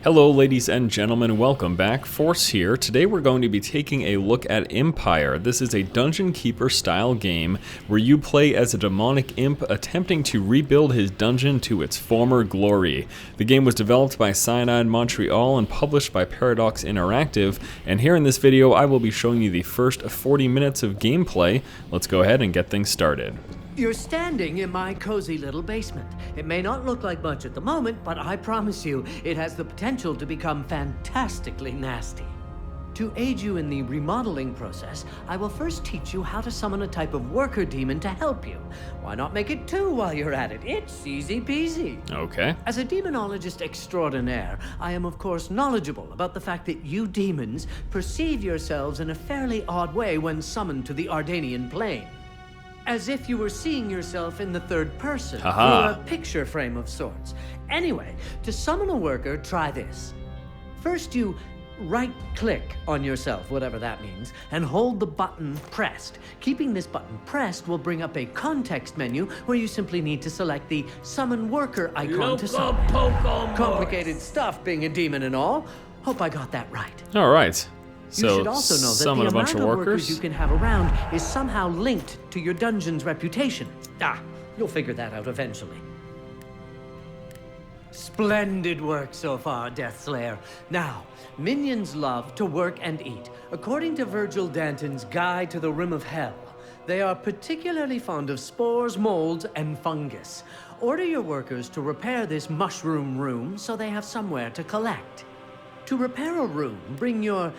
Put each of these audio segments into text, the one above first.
Hello ladies and gentlemen, welcome back. Force here. Today we're going to be taking a look at Empire. This is a dungeon keeper style game where you play as a demonic imp attempting to rebuild his dungeon to its former glory. The game was developed by Cyanide Montreal and published by Paradox Interactive, and here in this video I will be showing you the first 40 minutes of gameplay. Let's go ahead and get things started. You're standing in my cozy little basement. It may not look like much at the moment, but I promise you, it has the potential to become fantastically nasty. To aid you in the remodeling process, I will first teach you how to summon a type of worker demon to help you. Why not make it two while you're at it? It's easy peasy. Okay. As a demonologist extraordinaire, I am of course knowledgeable about the fact that you demons perceive yourselves in a fairly odd way when summoned to the Ardanian plane. As if you were seeing yourself in the third person, through a picture frame of sorts. Anyway, to summon a worker, try this. First you right-click on yourself, whatever that means, and hold the button pressed. Keeping this button pressed will bring up a context menu where you simply need to select the Summon Worker icon to summon. Complicated stuff being a demon and all. Hope I got that right. All right. So, you should also know that summon the a bunch amount of of workers workers you can have around is somehow linked to your dungeon's reputation. You'll figure that out eventually. Splendid work so far, Deathslayer. Now, minions love to work and eat. According to Virgil Danton's Guide to the Rim of Hell, they are particularly fond of spores, molds, and fungus. Order your workers to repair this mushroom room so they have somewhere to collect. To repair a room, bring your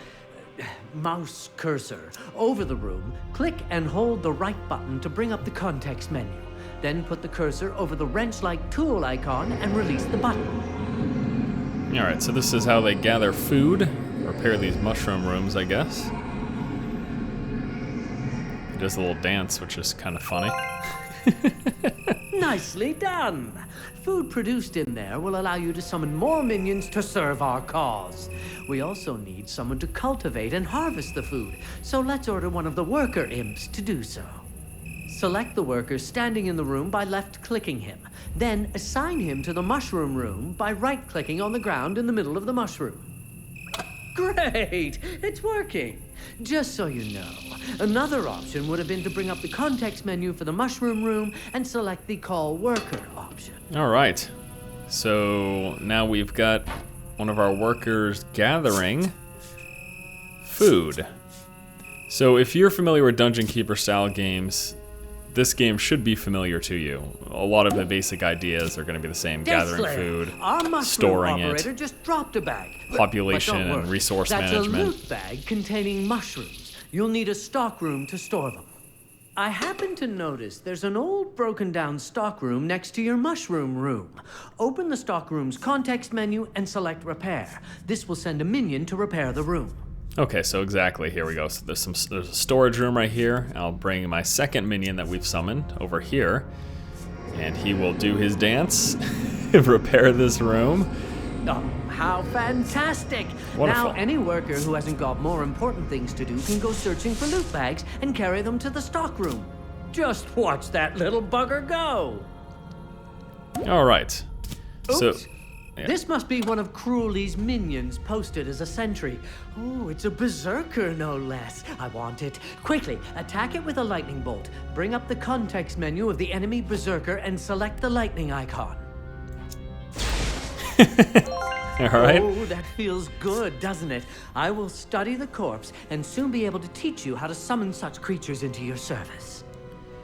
mouse cursor over the room, click and hold the right button to bring up the context menu. Then put the cursor over the wrench-like tool icon and release the button. Alright, so this is how they gather food, repair these mushroom rooms, I guess. He does a little dance, which is kind of funny. Nicely done! Food produced in there will allow you to summon more minions to serve our cause. We also need someone to cultivate and harvest the food, so let's order one of the worker imps to do so. Select the worker standing in the room by left-clicking him. Then assign him to the mushroom room by right-clicking on the ground in the middle of the mushroom. Great! It's working! Just so you know, another option would have been to bring up the context menu for the mushroom room and select the Call Worker option. Alright, so now we've got one of our workers gathering food. So if you're familiar with Dungeon Keeper style games, this game should be familiar to you. A lot of the basic ideas are going to be the same. Gathering food, our storing operator it, just dropped a bag. population But don't and worry, resource that's management. a loot bag containing mushrooms. You'll need a stockroom to store them. I happen to notice there's an old broken down stockroom next to your mushroom room. Open the stockroom's context menu and select repair. This will send a minion to repair the room. Okay, so exactly, here we go. So there's a storage room right here. I'll bring my second minion that we've summoned over here, and he will do his dance, repair this room. Oh, how fantastic! Wonderful. Now any worker who hasn't got more important things to do can go searching for loot bags and carry them to the stockroom. Just watch that little bugger go! All right. So, Oops. This must be one of Cruelly's minions posted as a sentry. Oh, it's a berserker, no less. I want it. Quickly, attack it with a lightning bolt. Bring up the context menu of the enemy berserker and select the lightning icon. all right. Oh, that feels good, doesn't it? I will study the corpse and soon be able to teach you how to summon such creatures into your service.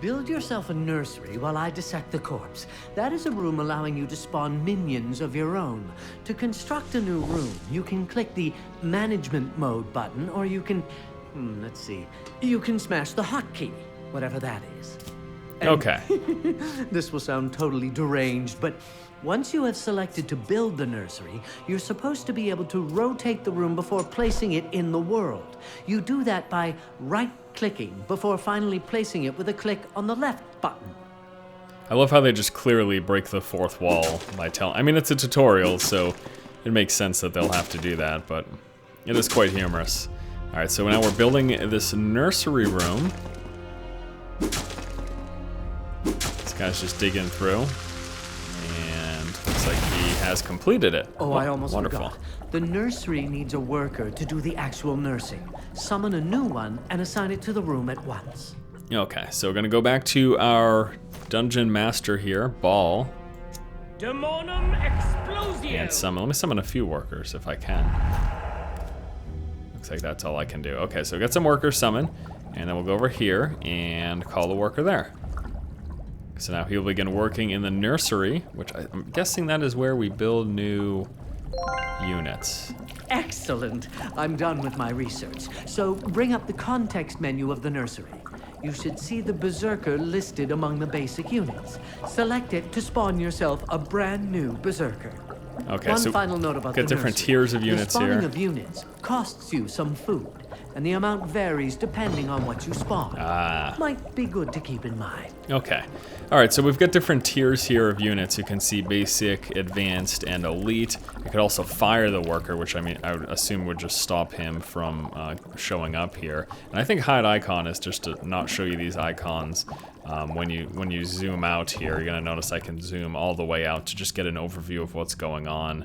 Build yourself a nursery while I dissect the corpse. That is a room allowing you to spawn minions of your own. To construct a new room, you can click the Management Mode button, or you can... let's see. You can smash the hotkey, whatever that is. And Okay. this will sound totally deranged, but once you have selected to build the nursery, you're supposed to be able to rotate the room before placing it in the world. You do that by right-clicking before finally placing it with a click on the left button. I love how they just clearly break the fourth wall by telling... I mean, it's a tutorial, so it makes sense that they'll have to do that, but it is quite humorous. All right, so now we're building this nursery room. This guy's just digging through. And looks like he has completed it. Oh, I almost Wonderful. forgot. The nursery needs a worker to do the actual nursing. Summon a new one and assign it to the room at once. Okay, so we're gonna go back to our dungeon master here, Ball, Demonum Explosio! and summon. Let me summon a few workers if I can. Looks like that's all I can do. Okay, so get some workers summoned, and then we'll go over here and call the worker there. So now he'll begin working in the nursery, which I'm guessing that is where we build new units. Excellent. I'm done with my research. So bring up the context menu of the nursery. You should see the Berserker listed among the basic units. Select it to spawn yourself a brand new Berserker. Okay, One so final note about the got different nursery. tiers of units the spawning here. of units costs you some food, and the amount varies depending on what you spawn. Might be good to keep in mind. Okay. All right, so we've got different tiers here of units. You can see basic, advanced, and elite. You could also fire the worker, which I would assume would just stop him from showing up here. And I think hide icon is just to not show you these icons. When you zoom out here, you're gonna notice I can zoom all the way out to just get an overview of what's going on.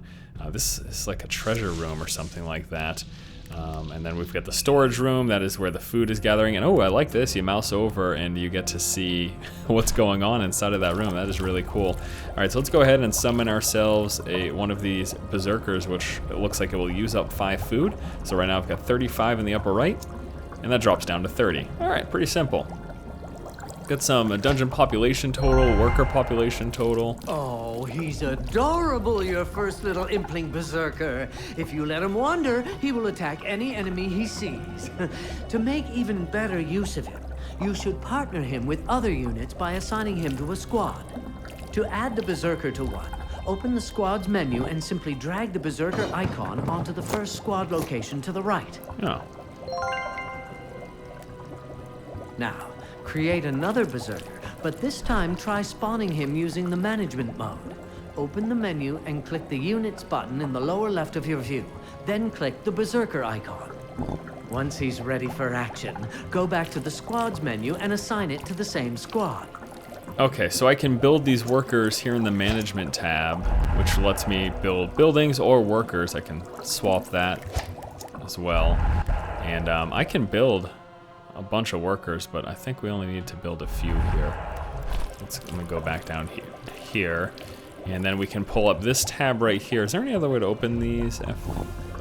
This is like a treasure room or something like that. And then we've got the storage room. That is where the food is gathering. And oh, I like this. You mouse over and you get to see what's going on inside of that room. That is really cool. All right, so let's go ahead and summon ourselves one of these berserkers, which it looks like it will use up 5 food. So right now I've got 35 in the upper right, and that drops down to 30. All right, pretty simple. Got some dungeon population total, worker population total. Oh, he's adorable, your first little impling berserker. If you let him wander, he will attack any enemy he sees. To make even better use of him, you should partner him with other units by assigning him to a squad. To add the berserker to one, open the squad's menu and simply drag the berserker icon onto the first squad location to the right. Oh. Now, create another berserker, but this time try spawning him using the management mode. Open the menu and click the units button in the lower left of your view. Then click the berserker icon. Once he's ready for action, go back to the squads menu and assign it to the same squad. Okay, so I can build these workers here in the management tab, which lets me build buildings or workers. I can swap that as well. And I can build a bunch of workers, but I think we only need to build a few here. Let me go back down here, and then we can pull up this tab right here. Is there any other way to open these?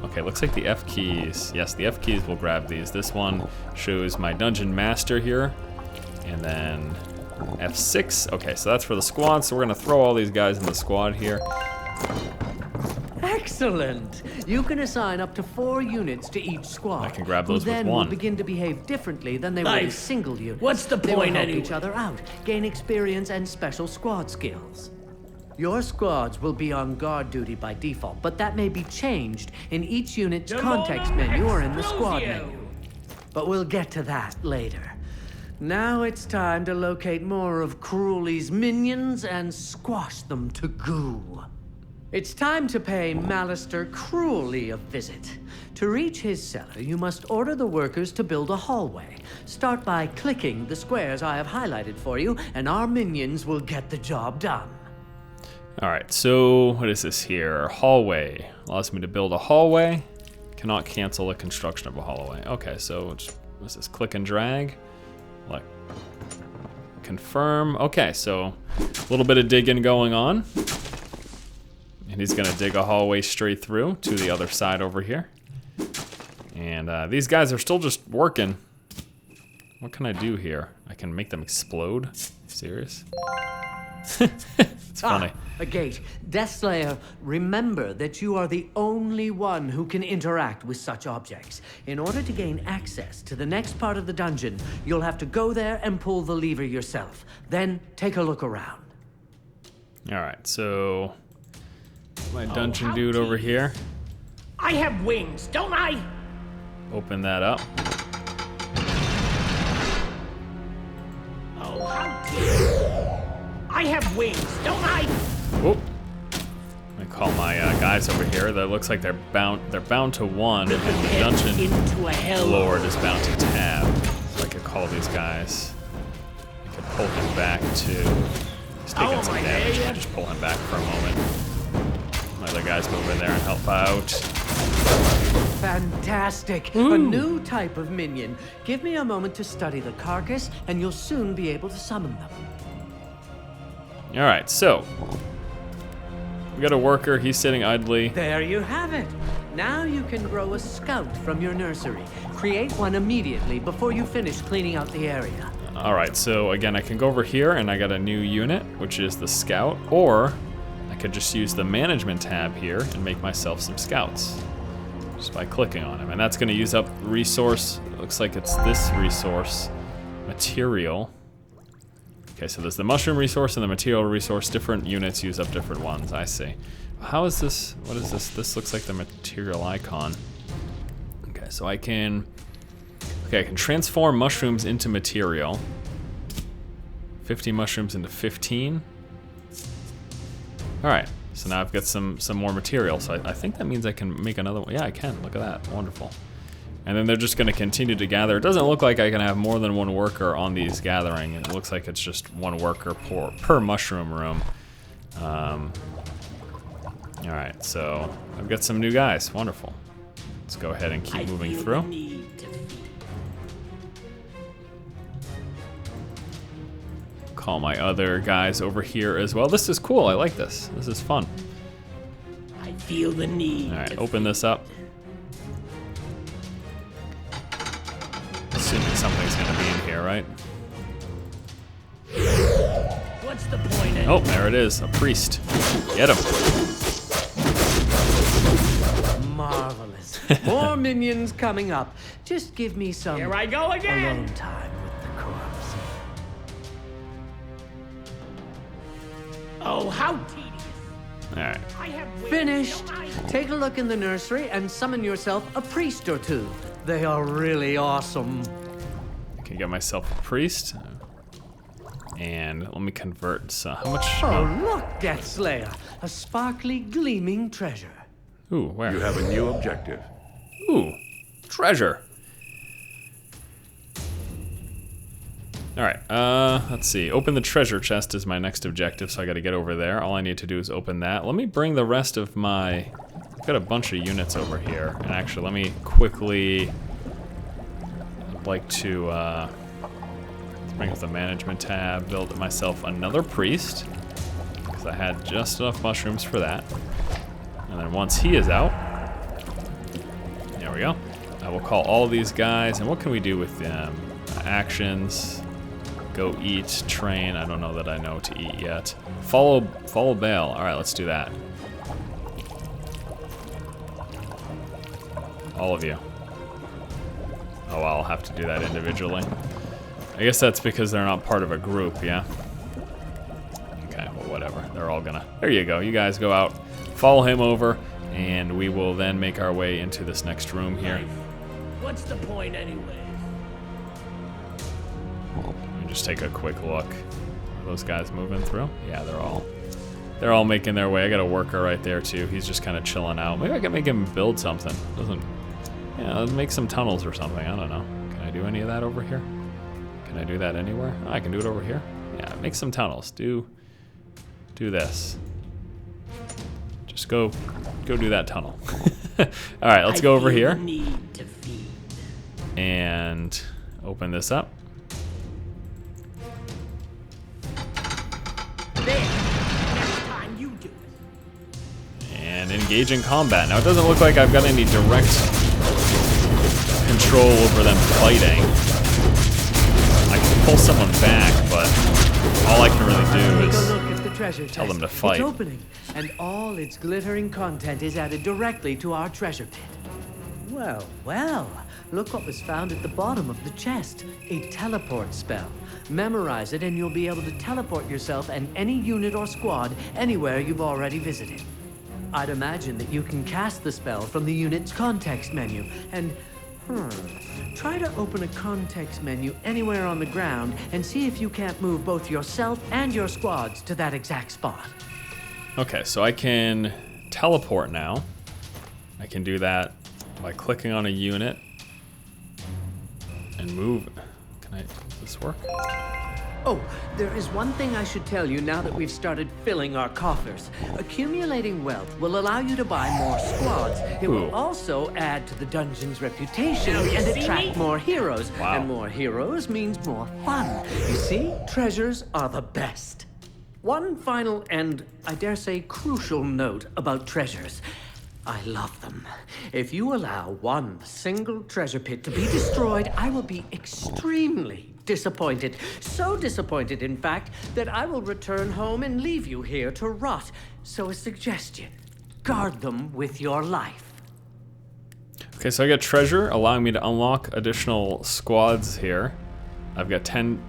Okay, looks like the F keys. Yes, the F keys will grab these. This one shows my dungeon master here, and then F6. Okay, so that's for the squad, so we're gonna throw all these guys in the squad here. Excellent! You can assign up to 4 units to each squad. I can grab those who with then one. will begin to behave differently than they would as single units. What's the They will point help anyway? each other out, gain experience and special squad skills. Your squads will be on guard duty by default, but that may be changed in each unit's context menu or in the squad menu. But we'll get to that later. Now it's time to locate more of Cruelly's minions and squash them to goo. It's time to pay Malister Cruelly a visit. To reach his cellar, you must order the workers to build a hallway. Start by clicking the squares I have highlighted for you, and our minions will get the job done. All right, so what is this here? Hallway. Allows me to build a hallway. Cannot cancel the construction of a hallway. Okay, so what's this? Click and drag. Like, confirm. Okay, so a little bit of digging going on. And he's gonna dig a hallway straight through to the other side over here. And these guys are still just working. What can I do here? I can make them explode? Serious? It's funny. A gate. Deathslayer, remember that you are the only one who can interact with such objects. In order to gain access to the next part of the dungeon, you'll have to go there and pull the lever yourself. Then take a look around. All right, so my dungeon dude over here. I have wings, don't I? Open that up. Oh, how dare I have wings, don't I? Whoop. I call my guys over here. That looks like they're bound to 1, and the dungeon Into a hell. lord is bound to tab. So I could call these guys. I could pull him back to. He's taking some my damage. God. I just pull him back for a moment. My other guys move in there and help out. Fantastic! Ooh. A new type of minion. Give me a moment to study the carcass, and you'll soon be able to summon them. All right, so we got a worker. He's sitting idly. There you have it. Now you can grow a scout from your nursery. Create one immediately before you finish cleaning out the area. All right, so again, I can go over here and I got a new unit, which is the scout, or I could just use the management tab here and make myself some scouts just by clicking on him. And that's gonna use up resource. It looks like it's this resource, material. Okay, so there's the mushroom resource and the material resource. Different units use up different ones, I see. How is this, what is this? This looks like the material icon. Okay, so I can transform mushrooms into material. 50 mushrooms into 15. All right, so now I've got some more material. So I think that means I can make another one. Yeah, I can, look at that, wonderful. And then they're just gonna continue to gather. It doesn't look like I can have more than one worker on these gathering. It looks like it's just one worker per mushroom room. All right, so I've got some new guys, wonderful. Let's go ahead and keep moving through. Call my other guys over here as well. This is cool, I like this. This is fun. I feel the need. All right, open this up. Assuming something's gonna be in here, right? What's the point? Oh, there it is, a priest. Get him. Marvelous. More minions coming up. Just give me some Here I go again. alone time with the corpse. Oh, how tedious. All right. I have wings, Finished. don't I? Take a look in the nursery and summon yourself a priest or two. They are really awesome. Can get myself a priest. And let me convert some. How much? Oh, look, Death Slayer. A sparkly, gleaming treasure. Ooh, where? You have a new objective. Ooh, treasure. All right, let's see. Open the treasure chest is my next objective, so I gotta get over there. All I need to do is open that. Let me bring the rest of my, I've got a bunch of units over here. And actually, let me quickly, I'd like to bring up the management tab, build myself another priest, because I had just enough mushrooms for that. And then once he is out, there we go. I will call all these guys, and what can we do with them? Actions, go eat, train. I don't know that I know to eat yet. Follow Bale. All right, let's do that. All of you. Oh, well, I'll have to do that individually. I guess that's because they're not part of a group, yeah? Okay, well, whatever. They're all gonna, there you go. You guys go out. Follow him over, and we will then make our way into this next room here. What's the point anyway? Let me just take a quick look. Are those guys moving through? Yeah, they're all making their way. I got a worker right there too. He's just kind of chilling out. Maybe I can make him build something. Doesn't, yeah, make some tunnels or something. I don't know. Can I do any of that over here? Can I do that anywhere? Oh, I can do it over here. Yeah, make some tunnels. Do this. Just go do that tunnel. All right, let's go over here Need to feed. and open this up. There. Next time you do it. And engage in combat. Now it doesn't look like I've got any direct control over them fighting. I can pull someone back, but all I can really do Take a is look at the treasure tell them chest. to fight. It's opening, and all its glittering content is added directly to our treasure pit. Well, well, look what was found at the bottom of the chest. A teleport spell. Memorize it and you'll be able to teleport yourself and any unit or squad anywhere you've already visited. I'd imagine that you can cast the spell from the unit's context menu, and try to open a context menu anywhere on the ground and see if you can't move both yourself and your squads to that exact spot. Okay, so I can teleport now. I can do that by clicking on a unit and move. Can I, does this work? Oh, there is one thing I should tell you now that we've started filling our coffers. Accumulating wealth will allow you to buy more squads. It will also add to the dungeon's reputation and attract more heroes. Wow. And more heroes means more fun. You see, treasures are the best. One final and, I dare say, crucial note about treasures. I love them. If you allow one single treasure pit to be destroyed, I will be extremely disappointed. So disappointed, in fact, that I will return home and leave you here to rot. So a suggestion, guard them with your life. Okay, so I got treasure, allowing me to unlock additional squads here. I've got 10...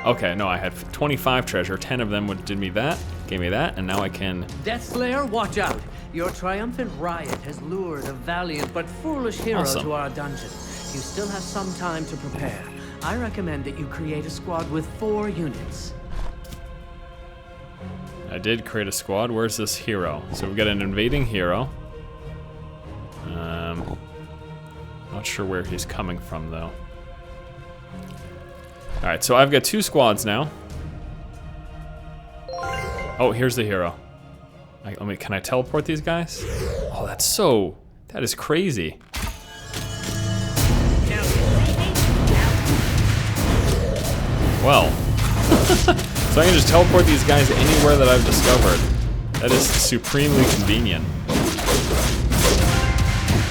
Okay, no, I had 25 treasure. 10 of them gave me that, and now I can... Deathslayer, watch out! Your triumphant riot has lured a valiant but foolish hero to our dungeon. You still have some time to prepare. I recommend that you create a squad with 4 units. I did create a squad. Where's this hero? So we've got an invading hero. Not sure where he's coming from, though. Alright, so I've got 2 squads now. Oh, here's the hero. Can I teleport these guys? Oh, that is crazy. Well, so I can just teleport these guys anywhere that I've discovered. That is supremely convenient.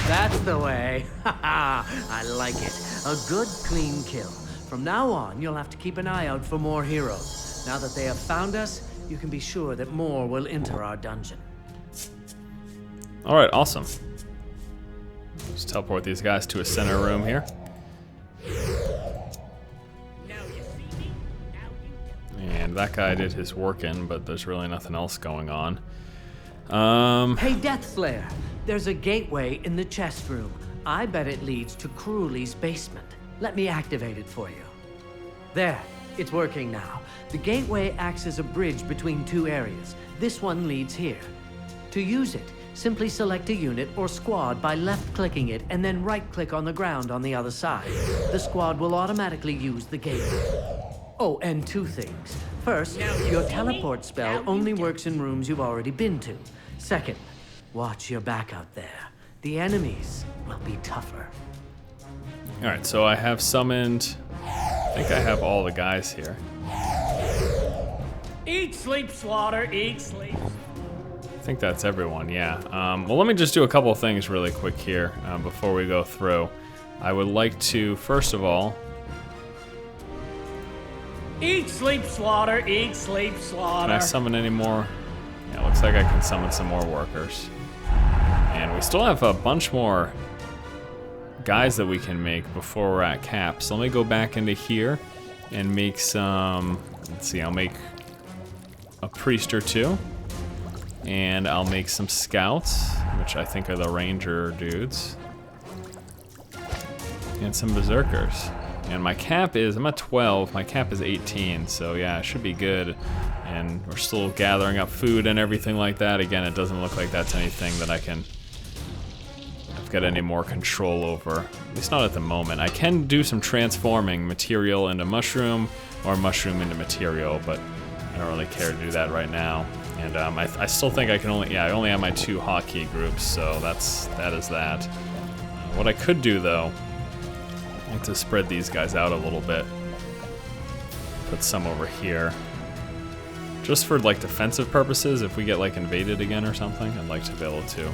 That's the way. Haha, I like it. A good, clean kill. From now on, you'll have to keep an eye out for more heroes. Now that they have found us, you can be sure that more will enter our dungeon. All right, awesome. Just teleport these guys to a center room here. And that guy did his work in, but there's really nothing else going on. Hey, Deathslayer, there's a gateway in the chest room. I bet it leads to Cruelly's basement. Let me activate it for you. There, it's working now. The gateway acts as a bridge between 2 areas. This one leads here. To use it, simply select a unit or squad by left-clicking it and then right-click on the ground on the other side. The squad will automatically use the gateway. Oh, and 2 things. First, your teleport spell only works in rooms you've already been to. Second, watch your back out there. The enemies will be tougher. Alright, so I have summoned... I think I have all the guys here. Eat, sleep, slaughter, eat, sleep. I think that's everyone, yeah. Well, let me just do a couple of things really quick here before we go through. I would like to, first of all... Eat, sleep, slaughter, eat, sleep, slaughter. Can I summon any more? Yeah, looks like I can summon some more workers. And we still have a bunch more guys that we can make before we're at cap. So let me go back into here and make some... Let's see, I'll make a priest or 2. And I'll make some scouts, which I think are the ranger dudes. And some berserkers. And my cap is, I'm at 12, my cap is 18, so yeah, it should be good. And we're still gathering up food and everything like that. Again, it doesn't look like that's anything that I've got any more control over. At least not at the moment. I can do some transforming material into mushroom, or mushroom into material, but I don't really care to do that right now. And I still think I can only, I only have my 2 hotkey groups, so that is that. What I could do though, I like to spread these guys out a little bit. Put some over here. Just for like defensive purposes, if we get like invaded again or something, I'd like to be able to.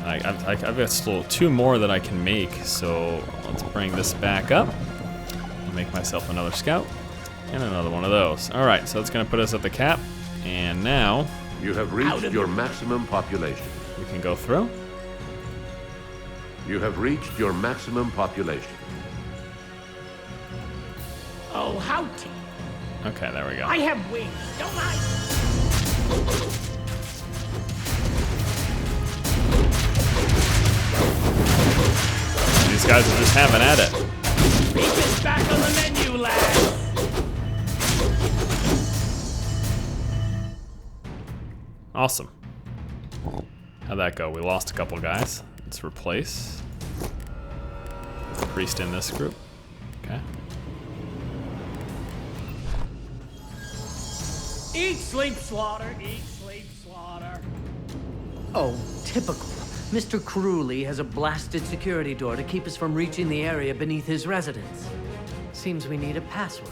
I've got still 2 more that I can make, so let's bring this back up. I'll make myself another scout and another one of those. All right, so that's gonna put us at the cap, and now you have reached your maximum population. We can go through. You have reached your maximum population. Oh, how Okay, there we go. I have wings, don't I? These guys are just having at it. Beef is back on the menu, lads. Awesome. How'd that go? We lost a couple guys. Let's replace the priest in this group. Okay. Eat, sleep, slaughter. Eat, sleep, slaughter. Oh, typical. Mr. Crewley has a blasted security door to keep us from reaching the area beneath his residence. Seems we need a password.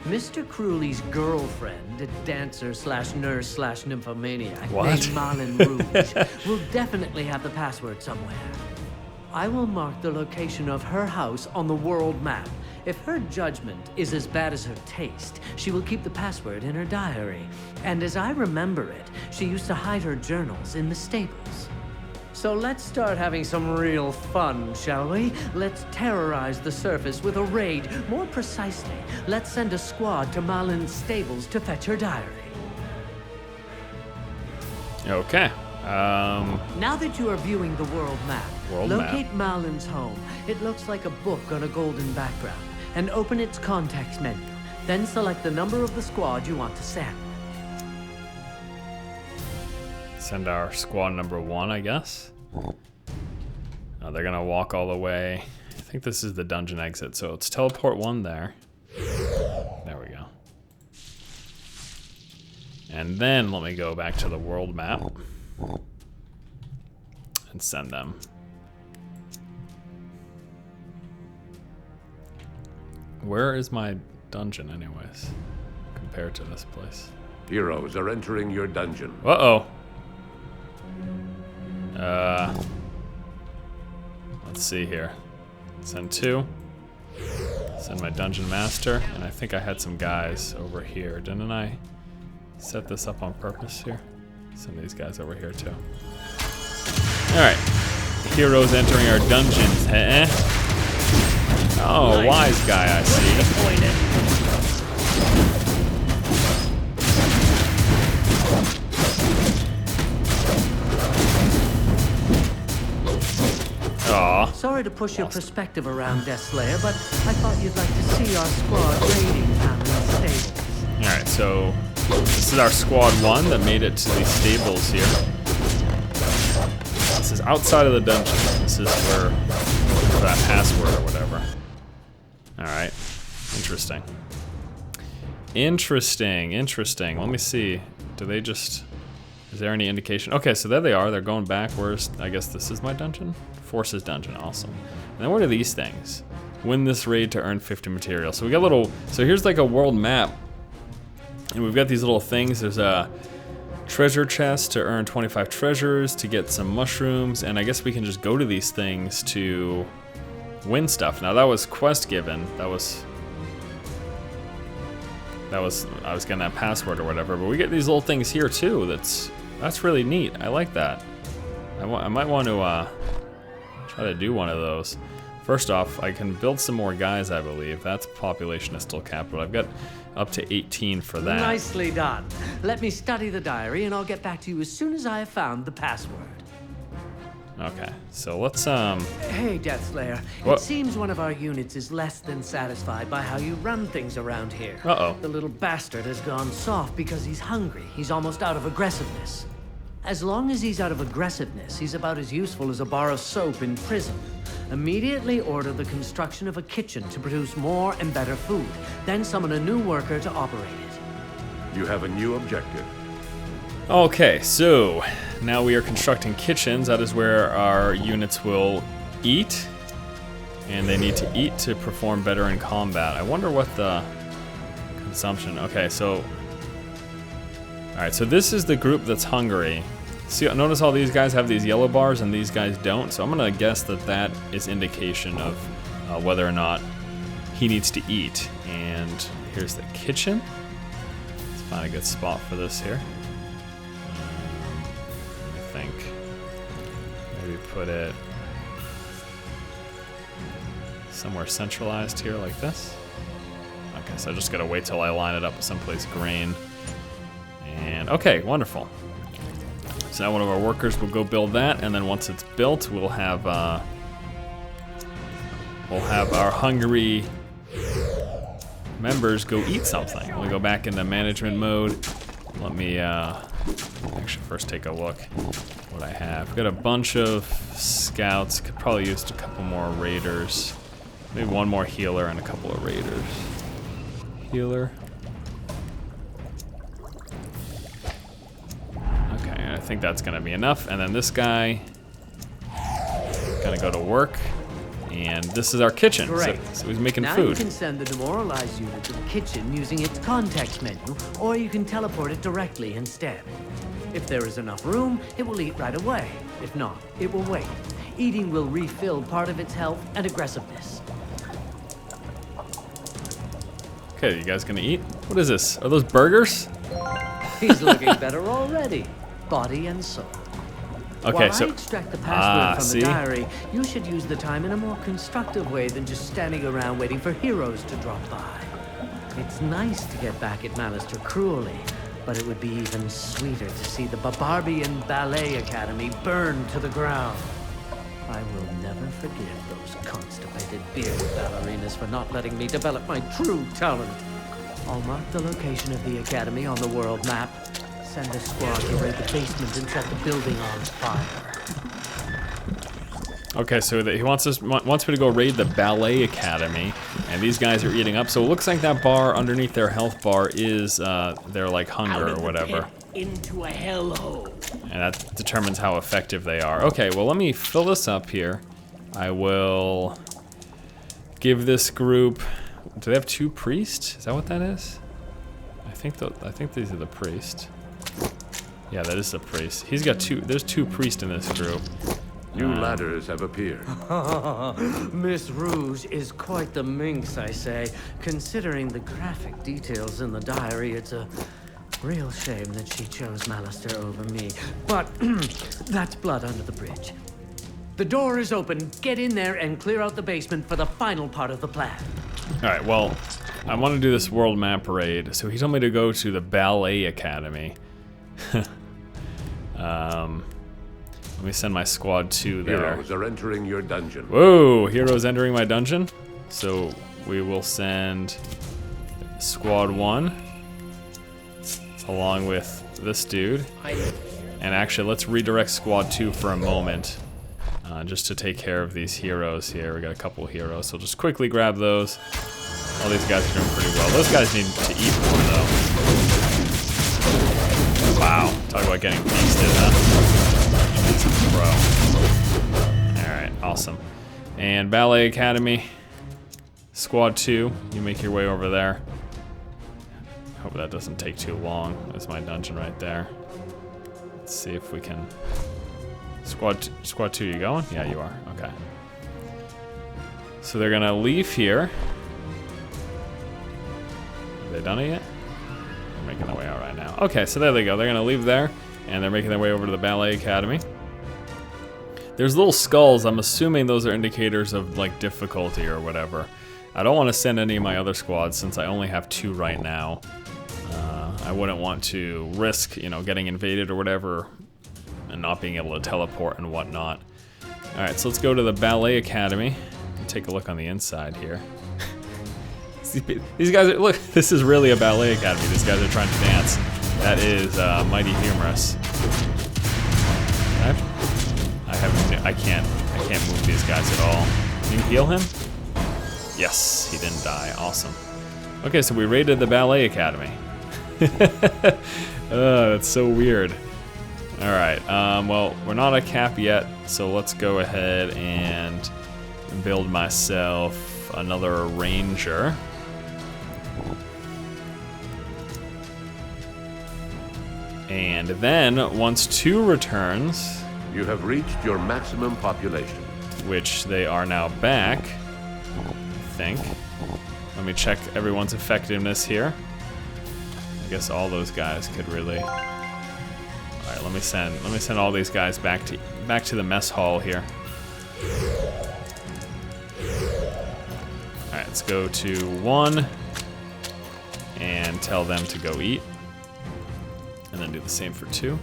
Mr. Crewley's girlfriend, a dancer/nurse/nymphomaniac named Marlin Rouge, will definitely have the password somewhere. I will mark the location of her house on the world map. If her judgment is as bad as her taste, she will keep the password in her diary. And as I remember it, she used to hide her journals in the stables. So let's start having some real fun, shall we? Let's terrorize the surface with a raid. More precisely, let's send a squad to Marlin's stables to fetch her diary. Okay. Now that you are viewing the world map, World locate Marlin's home. It looks like a book on a golden background. And open its context menu. Then select the number of the squad you want to send. Send our squad number 1, I guess. Oh, they're gonna walk all the way. I think this is the dungeon exit, so it's teleport 1 there. There we go. And then let me go back to the world map and send them. Where is my dungeon anyways, compared to this place? Heroes are entering your dungeon. Uh-oh. Let's see here. Send 2. Send my dungeon master, and I think I had some guys over here. Didn't I set this up on purpose here? Send these guys over here too. Alright. Heroes entering our dungeons, eh? Oh, nice. Wise guy, I see. Aw. Sorry to push your perspective around, Death Slayer, but I thought you'd like to see our squad raiding Marlin's stables. Alright, so this is our squad 1 that made it to these stables here. This is outside of the dungeon. This is for that password or whatever. Alright. Interesting. Interesting. Let me see. Do they just... Is there any indication? Okay, so there they are. They're going back. Where's... I guess this is my dungeon? Forces dungeon. Awesome. And then what are these things? Win this raid to earn 50 material. So we got little... So here's like a world map. And we've got these little things. There's a treasure chest to earn 25 treasures, to get some mushrooms, and I guess we can just go to these things to win stuff. Now that was quest given. That was I was getting that password or whatever, but we get these little things here too. That's really neat. I like that. I might want to try to do one of those. First off, I can build some more guys, I believe. That's population is still capped, but I've got up to 18 for that. Nicely done. Let me study the diary and I'll get back to you as soon as I have found the password. Okay, so let's Hey, Death Slayer. What? It seems one of our units is less than satisfied by how you run things around here. Uh-oh. The little bastard has gone soft because he's hungry. He's almost out of aggressiveness. As long as he's out of aggressiveness, he's about as useful as a bar of soap in prison. Immediately order the construction of a kitchen to produce more and better food. Then summon a new worker to operate it. You have a new objective. Okay, so now we are constructing kitchens. That is where our units will eat, and they need to eat to perform better in combat. I wonder what the consumption. Okay, so all right, so this is the group that's hungry. See, notice all these guys have these yellow bars and these guys don't. So I'm gonna guess that that is indication of whether or not he needs to eat. And here's the kitchen. Let's find a good spot for this here. I think maybe put it somewhere centralized here like this. Okay, so I just gotta wait till I line it up with someplace green. And okay, wonderful. So now one of our workers will go build that, and then once it's built, we'll have our hungry members go eat something. We'll go back into management mode. Let me actually first take a look what I have. I've got a bunch of scouts. Could probably use a couple more raiders. Maybe one more healer and a couple of raiders. Healer. Okay, I think that's gonna be enough. And then this guy gonna go to work. And this is our kitchen. Great. So he's making now food. you can send the demoralized unit to the kitchen using its context menu, or you can teleport it directly instead. If there is enough room, it will eat right away. If not, it will wait. Eating will refill part of its health and aggressiveness. Okay, you guys gonna eat? What is this? Are those burgers? He's looking better already, body and soul. Okay, While so I extract the password from see? the diary, you should use the time in a more constructive way than just standing around waiting for heroes to drop by. It's nice to get back at Malister cruelly, but it would be even sweeter to see the Barbarbian Ballet Academy burn to the ground. I will never forgive those constipated bearded ballerinas for not letting me develop my true talent. I'll mark the location of the academy on the world map. Send a squad to raid the basement and set the building on fire. Okay, so he wants me to go raid the Ballet Academy, and these guys are eating up. So it looks like that bar underneath their health bar is their like hunger or whatever. Into a hellhole. And that determines how effective they are. Okay, well let me fill this up here. I will give this group. Do they have 2 priests? Is that what that is? I think these are the priests. Yeah, that is the priest. He's got 2. There's 2 priests in this group. New ladders have appeared. Miss Rouge is quite the minx, I say. Considering the graphic details in the diary, it's a real shame that she chose Malister over me. But that's blood under the bridge. The door is open. Get in there and clear out the basement for the final part of the plan. All right, well, I want to do this world map raid. So he told me to go to the Ballet Academy. Let me send my squad 2 there. Heroes are entering your dungeon. Whoa, heroes entering my dungeon. So we will send squad 1 along with this dude. And actually, let's redirect squad 2 for a moment. Just to take care of these heroes here. We got a couple heroes, so just quickly grab those. All these guys are doing pretty well. Those guys need to eat more, though. Wow, talk about getting feasted, huh? He's a pro. Alright, awesome. And Ballet Academy, Squad 2, you make your way over there. Hope that doesn't take too long. That's my dungeon right there. Let's see if we can... Squad 2, you going? Yeah, you are. Okay. So they're gonna leave here. Have they done it yet? They're making their way out right now. Okay, so there they go. They're gonna leave there, and they're making their way over to the Ballet Academy. There's little skulls. I'm assuming those are indicators of like difficulty or whatever. I don't want to send any of my other squads since I only have 2 right now. I wouldn't want to risk, you know, getting invaded or whatever and not being able to teleport and whatnot. All right, so let's go to the Ballet Academy and take a look on the inside here. These guys are, look, this is really a ballet academy. These guys are trying to dance. That is mighty humorous. I can't move these guys at all. Can you heal him? Yes, he didn't die. Awesome. Okay, so we raided the Ballet Academy. That's so weird. All right, well, we're not at cap yet, so let's go ahead and build myself another ranger. And then, once 2 returns... You have reached your maximum population. Which they are now back, I think. Let me check everyone's effectiveness here. I guess all those guys could really... Alright, let me send all these guys back to the mess hall here. Alright, let's go to 1 and tell them to go eat. And then do the same for 2.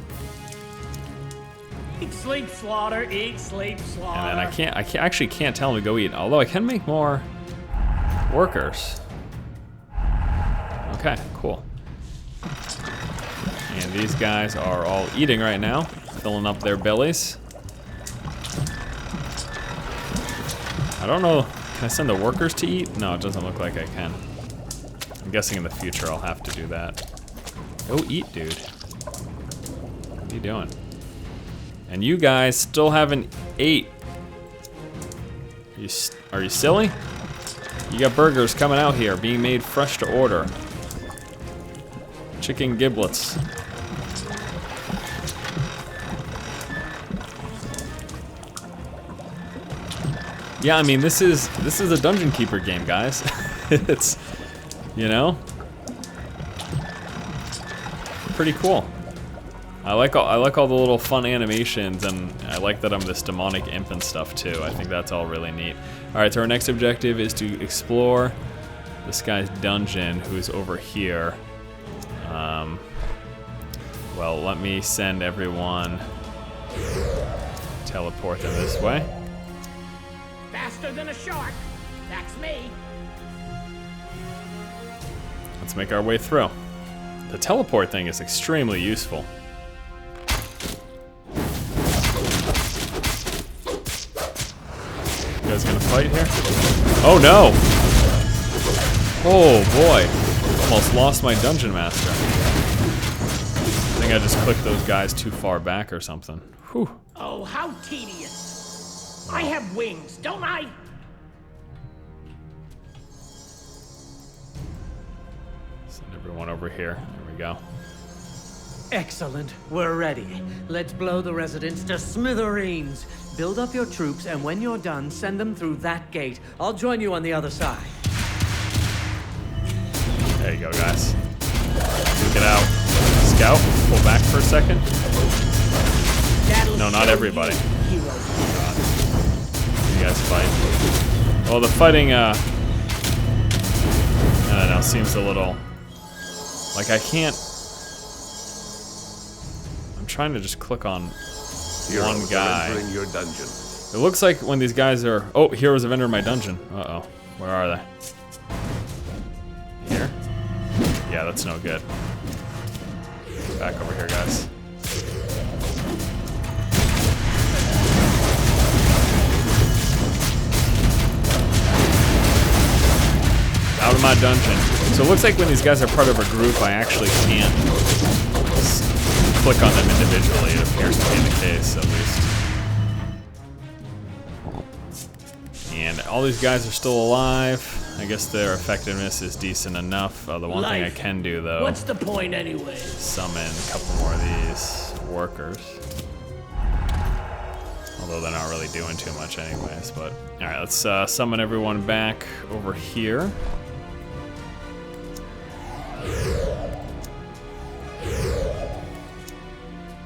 Eat, sleep, slaughter, eat, sleep, slaughter. And then I actually can't tell them to go eat, although I can make more workers. Okay, cool. And these guys are all eating right now, filling up their bellies. I don't know, can I send the workers to eat? No, it doesn't look like I can. I'm guessing in the future I'll have to do that. Go eat, dude. What are you doing? And you guys still haven't ate. Are you silly? You got burgers coming out here, being made fresh to order. Chicken giblets. Yeah, I mean this is a dungeon keeper game, guys. It's, you know, pretty cool. I like all the little fun animations, and I like that I'm this demonic imp and stuff too. I think that's all really neat. All right, so our next objective is to explore this guy's dungeon, who's over here. Well, let me send everyone, teleport them this way. Faster than a shark. That's me. Let's make our way through. The teleport thing is extremely useful. You guys gonna fight here? Oh no! Oh boy, almost lost my dungeon master. I think I just clicked those guys too far back or something. Whew. Oh, how tedious. I have wings, don't I? Send everyone over here. There we go. Excellent. We're ready. Let's blow the residents to smithereens. Build up your troops, and when you're done, send them through that gate. I'll join you on the other side. There you go, guys. Take it out. Scout, pull back for a second. No, not everybody. God. You guys fight. Well, the fighting, I don't know, seems a little... Like, I can't... I'm trying to just click on one guy. Entering your dungeon. It looks like when these guys are... Oh, heroes have entered my dungeon. Uh-oh. Where are they? Here? Yeah, that's no good. Back over here, guys. Out of my dungeon. So it looks like when these guys are part of a group, I actually can't click on them individually. It appears to be the case, at least. And all these guys are still alive. I guess their effectiveness is decent enough. The one thing I can do, though, what's the point anyway? Summon a couple more of these workers. Although they're not really doing too much anyways, but... Alright, let's summon everyone back over here.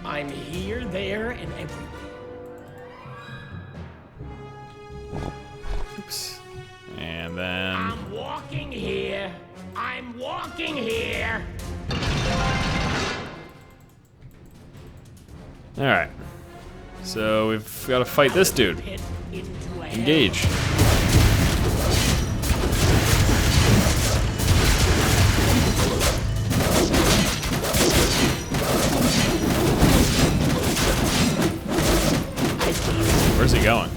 I'm here, there, and everywhere. Oops. And then... I'm walking here. I'm walking here. Alright. So we've got to fight this dude. Pit into a Engage. Where's he going?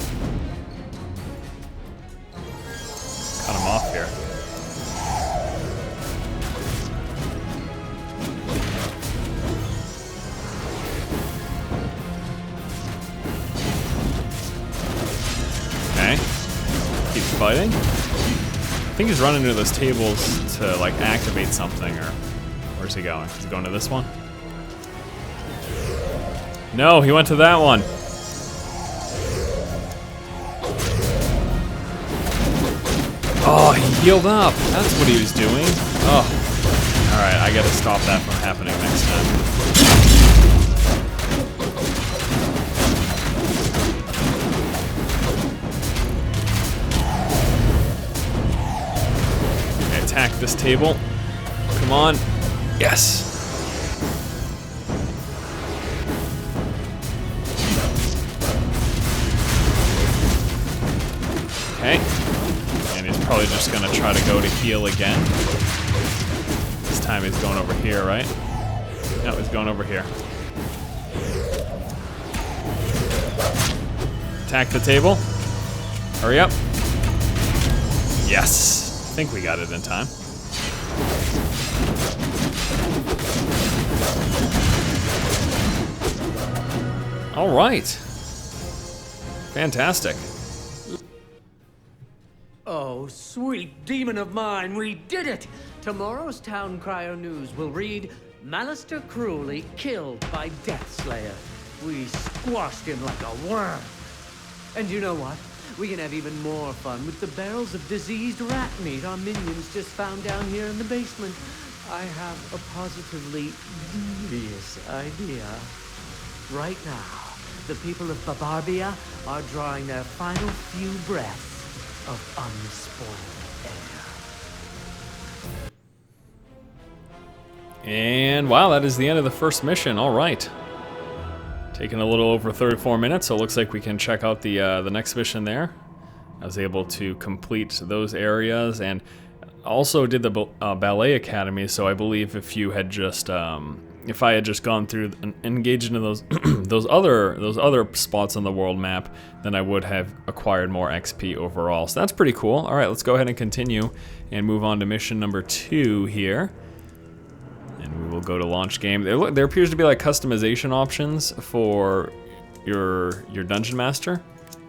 Cut him off here. Okay. Keeps fighting. I think he's running into those tables to like activate something, or where's he going? Is he going to this one? No, he went to that one. Oh, he healed up. That's what he was doing. Oh. Alright, I gotta stop that from happening next time. Okay, attack this table. Come on. Yes. Okay. Probably just gonna try to go to heal again. This time he's going over here, right? No, he's going over here. Attack the table. Hurry up. Yes. I think we got it in time. All right. Fantastic. Oh, sweet demon of mine, we did it! Tomorrow's town crier news will read, Malister cruelly killed by Deathslayer. We squashed him like a worm. And you know what? We can have even more fun with the barrels of diseased rat meat our minions just found down here in the basement. I have a positively devious idea. Right now, the people of Babarbia are drawing their final few breaths of unspoiled air. And wow, that is the end of the first mission. All right. Taking a little over 34 minutes, so it looks like we can check out the next mission there. I was able to complete those areas and also did the Ballet Academy, so I believe if you had just if I had just gone through and engaged into those those other spots on the world map, then I would have acquired more XP overall. So that's pretty cool. All right, let's go ahead and continue and move on to mission number 2 here. And we will go to launch game. There appears to be like customization options for your dungeon master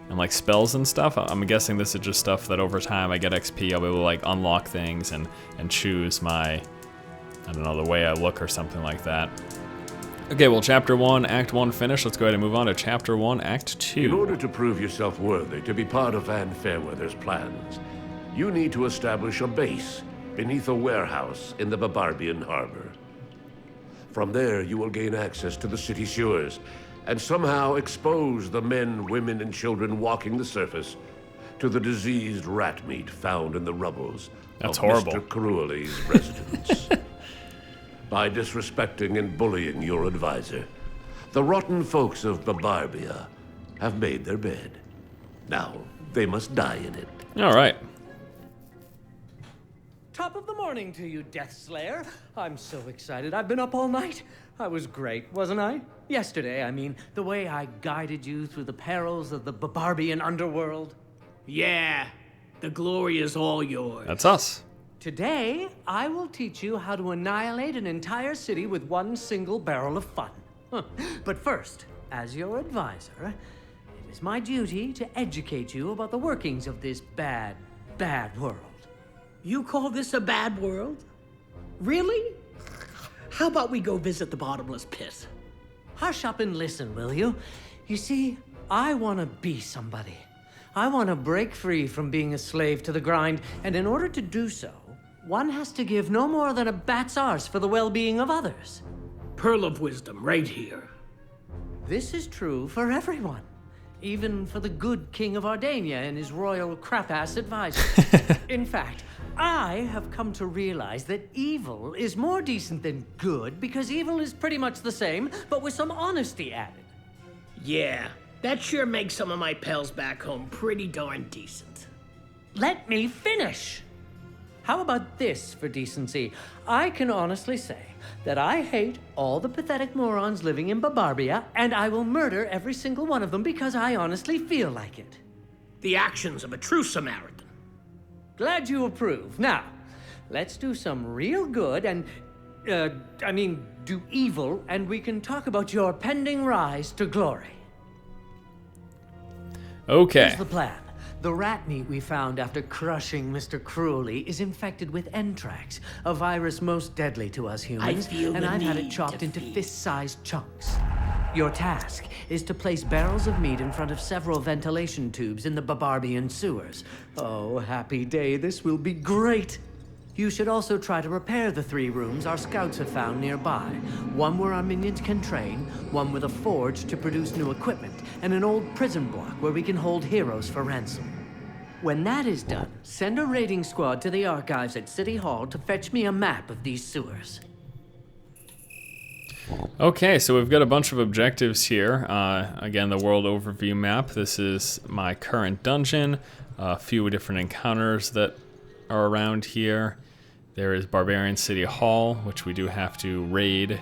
and like spells and stuff. I'm guessing this is just stuff that over time I get XP, I'll be able to like unlock things and choose my, I don't know, the way I look or something like that. Okay, well, Chapter 1, Act 1 finished. Let's go ahead and move on to Chapter 1, Act 2. In order to prove yourself worthy to be part of Van Fairweather's plans, you need to establish a base beneath a warehouse in the Babarbian harbor. From there, you will gain access to the city sewers and somehow expose the men, women, and children walking the surface to the diseased rat meat found in the rubbles That's of horrible. Mr. Cruelly's residence. By disrespecting and bullying your advisor, the rotten folks of Babarbia have made their bed. Now, they must die in it. All right. Top of the morning to you, Deathslayer. I'm so excited. I've been up all night. I was great, wasn't I? Yesterday, I mean, the way I guided you through the perils of the Babarbian underworld. Yeah, the glory is all yours. That's us. Today, I will teach you how to annihilate an entire city with one single barrel of fun. But first, as your advisor, it is my duty to educate you about the workings of this bad, bad world. You call this a bad world? Really? How about we go visit the bottomless pit? Hush up and listen, will you? You see, I want to be somebody. I want to break free from being a slave to the grind, and in order to do so, one has to give no more than a bat's arse for the well-being of others. Pearl of wisdom, right here. This is true for everyone, even for the good King of Ardania and his royal crap-ass advisor. In fact, I have come to realize that evil is more decent than good because evil is pretty much the same, but with some honesty added. Yeah, that sure makes some of my pals back home pretty darn decent. Let me finish! How about this for decency? I can honestly say that I hate all the pathetic morons living in Babarbia, and I will murder every single one of them because I honestly feel like it. The actions of a true Samaritan. Glad you approve. Now, let's do some real good and, do evil, and we can talk about your pending rise to glory. Okay. Here's the plan. The rat meat we found after crushing Mr. Cruelly is infected with Entrax, a virus most deadly to us humans, feel and the I've had it need chopped to into feed. fist-sized chunks. Your task is to place barrels of meat in front of several ventilation tubes in the Babarbian sewers. Oh, happy day, this will be great! You should also try to repair the 3 rooms our scouts have found nearby. One where our minions can train, one with a forge to produce new equipment, and an old prison block where we can hold heroes for ransom. When that is done, send a raiding squad to the archives at City Hall to fetch me a map of these sewers. Okay, so we've got a bunch of objectives here. Again, the world overview map. This is my current dungeon. A few different encounters that are around here. There is Barbarian City Hall, which we do have to raid.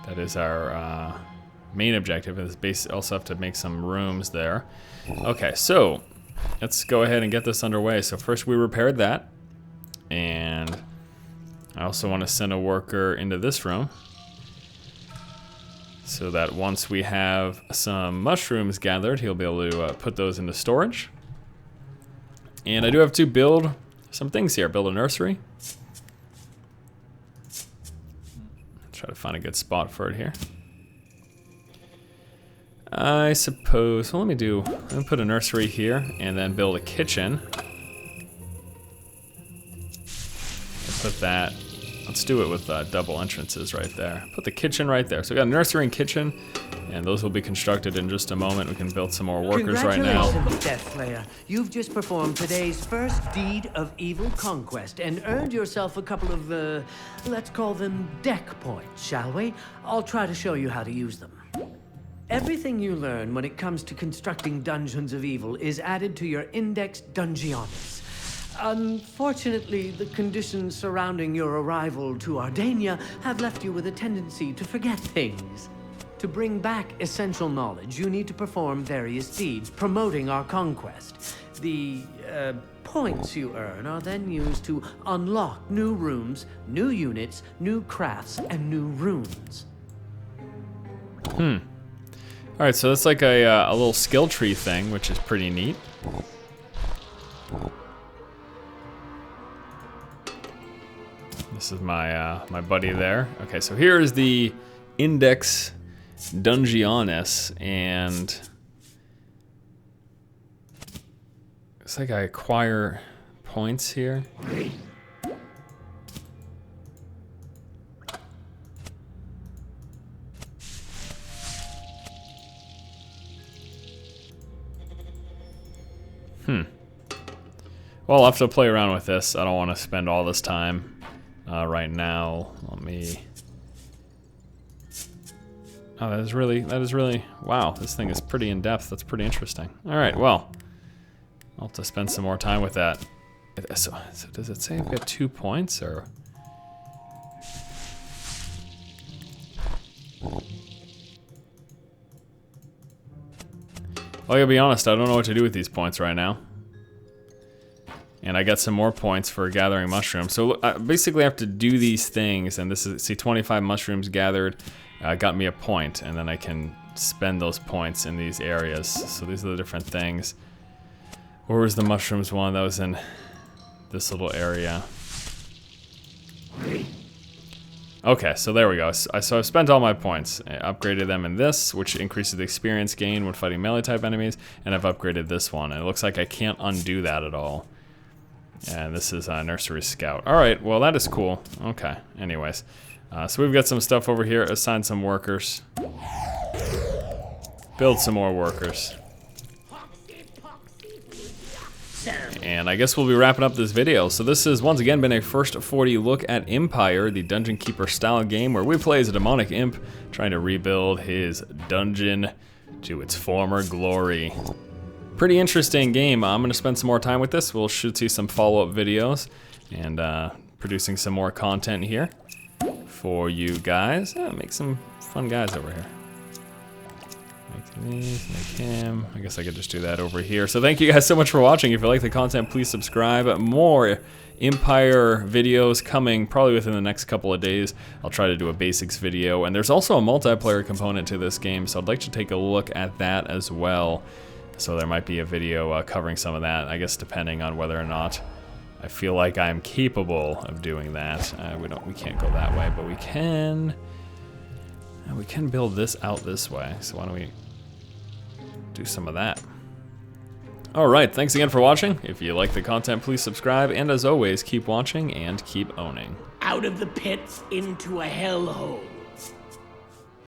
That is our main objective. And also have to make some rooms there. Okay, so let's go ahead and get this underway. So first we repaired that. And I also want to send a worker into this room. so that once we have some mushrooms gathered, he'll be able to put those into storage. And I do have to build some things here. Build a nursery. Try to find a good spot for it here. I suppose, well, let me put a nursery here and then build a kitchen. Put that, let's do it with double entrances right there. Put the kitchen right there. So we got a nursery and kitchen, and those will be constructed in just a moment. We can build some more workers right now. Congratulations, Death Slayer. You've just performed today's first deed of evil conquest and earned yourself a couple of, let's call them deck points, shall we? I'll try to show you how to use them. Everything you learn when it comes to constructing dungeons of evil is added to your Index Dungeonis. Unfortunately, the conditions surrounding your arrival to Ardania have left you with a tendency to forget things. To bring back essential knowledge, you need to perform various deeds promoting our conquest. The points you earn are then used to unlock new rooms, new units, new crafts, and new runes. All right, so that's like a little skill tree thing, which is pretty neat. This is my my buddy there. Okay, so here is the Index Dungeonis, and it's like I acquire points here. Well, I'll have to play around with this. I don't want to spend all this time right now. Let me. Oh, that is really. Wow, this thing is pretty in depth. That's pretty interesting. All right, well, I'll have to spend some more time with that. So does it say I've got 2 points or? Well, I gotta be honest. I don't know what to do with these points right now. And I got some more points for gathering mushrooms. So basically I have to do these things, and this is, see, 25 mushrooms gathered got me a point, and then I can spend those points in these areas. So these are the different things. Where was the mushrooms one? That was in this little area. Okay, so there we go. So I've spent all my points. I upgraded them in this, which increases the experience gain when fighting melee type enemies, and I've upgraded this one. And it looks like I can't undo that at all. And this is Nursery Scout. All right, well, that is cool. Okay, anyways. So we've got some stuff over here. Assign some workers. Build some more workers. And I guess we'll be wrapping up this video. So this has once again been a first 40 look at Empire, the Dungeon Keeper style game where we play as a demonic imp trying to rebuild his dungeon to its former glory. Pretty interesting game. I'm going to spend some more time with this. We'll should see some follow-up videos and producing some more content here for you guys. Make some fun guys over here. Make these, make him. I guess I could just do that over here. So thank you guys so much for watching. If you like the content, please subscribe. More Empire videos coming probably within the next couple of days. I'll try to do a basics video. And there's also a multiplayer component to this game, so I'd like to take a look at that as well. So there might be a video covering some of that, I guess, depending on whether or not I feel like I'm capable of doing that. We can't go that way, but we can build this out this way. So why don't we do some of that? All right, thanks again for watching. If you like the content, please subscribe, and as always, keep watching and keep owning. Out of the pits into a hellhole.